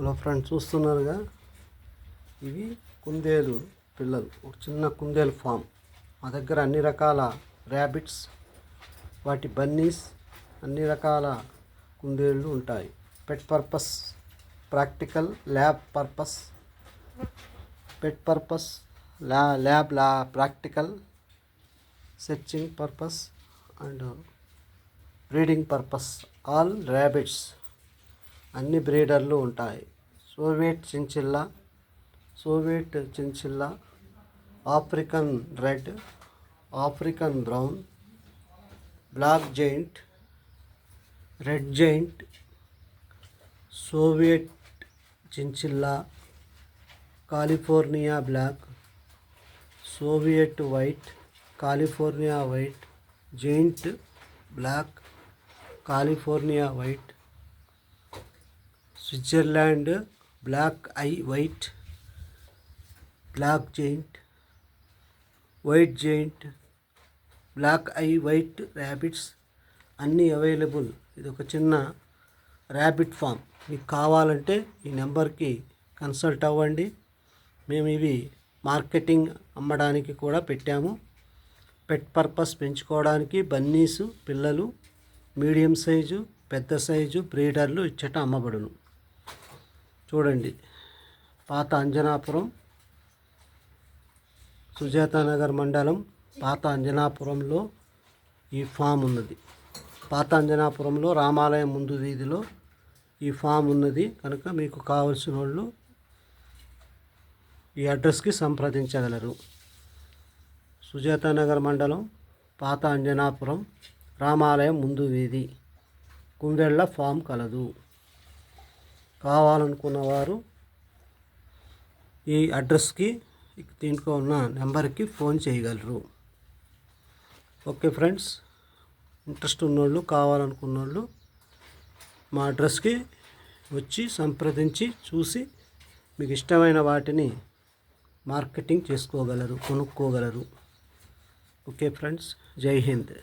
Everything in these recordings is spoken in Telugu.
హలో ఫ్రెండ్స్, చూస్తున్నారుగా ఇవి కుందేలు పిల్లలు. ఒక చిన్న కుందేలు ఫామ్. మా దగ్గర అన్ని రకాల ర్యాబిట్స్, వాటి బన్నీస్, అన్ని రకాల కుందేళ్ళు ఉంటాయి. Pet purpose, practical, lab purpose, pet purpose, lab practical, searching purpose and breeding purpose. All rabbits అన్ని బ్రీడర్లు ఉంటాయి. Soviet chinchilla, African red, African brown, black giant, red giant, Soviet chinchilla, California black, Soviet white, California white, giant black, California white, Switzerland black eye white, black giant, white giant, black eye white rabbits అన్నీ అవైలబుల్. ఇది ఒక చిన్న ర్యాబిట్ ఫామ్. మీకు కావాలంటే ఈ నెంబర్కి కన్సల్ట్ అవ్వండి. మేము ఇవి మార్కెటింగ్ అమ్మడానికి కూడా పెట్టాము. పెట్ పర్పస్ పెంచుకోవడానికి బన్నీసు పిల్లలు, మీడియం సైజు, పెద్ద సైజు బ్రీడర్లు ఇచ్చట అమ్మబడును. చూడండి, పాత అంజనాపురం, సుజాతానగర్ మండలం పాత అంజనాపురంలో ఈ ఫామ్ ఉన్నది. పాత అంజనాపురంలో రామాలయం ముందు వీధిలో ఈ ఫామ్ ఉన్నది. కనుక మీకు కావలసిన వాళ్ళు ఈ అడ్రస్కి సంప్రదించగలరు. సుజాతానగర్ మండలం పాత అంజనాపురం, రామాలయం ముందు వీధి, కుందేళ్ల ఫామ్ కలదు. కావాలనుకున్నవారు ఈ అడ్రస్కి, దీంట్లో ఉన్న నెంబర్కి ఫోన్ చేయగలరు. ఓకే ఫ్రెండ్స్, ఇంట్రెస్ట్ ఉన్నోళ్ళు, కావాలనుకున్నోళ్ళు మా అడ్రస్కి వచ్చి సంప్రదించి చూసి మీకు ఇష్టమైన వాటిని మార్కెటింగ్ చేసుకోగలరు, కొనుక్కోగలరు. ఓకే ఫ్రెండ్స్, జై హింద్.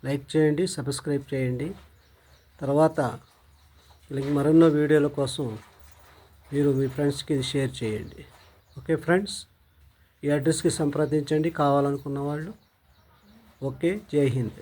లైక్ చేయండి, సబ్స్క్రైబ్ చేయండి. తర్వాత మరెన్నో వీడియోల కోసం మీరు మీ ఫ్రెండ్స్కి షేర్ చేయండి. ఓకే ఫ్రెండ్స్, ఈ అడ్రస్కి సంప్రదించండి కావాలనుకున్న వాళ్ళు. ఓకే, జై హింద్.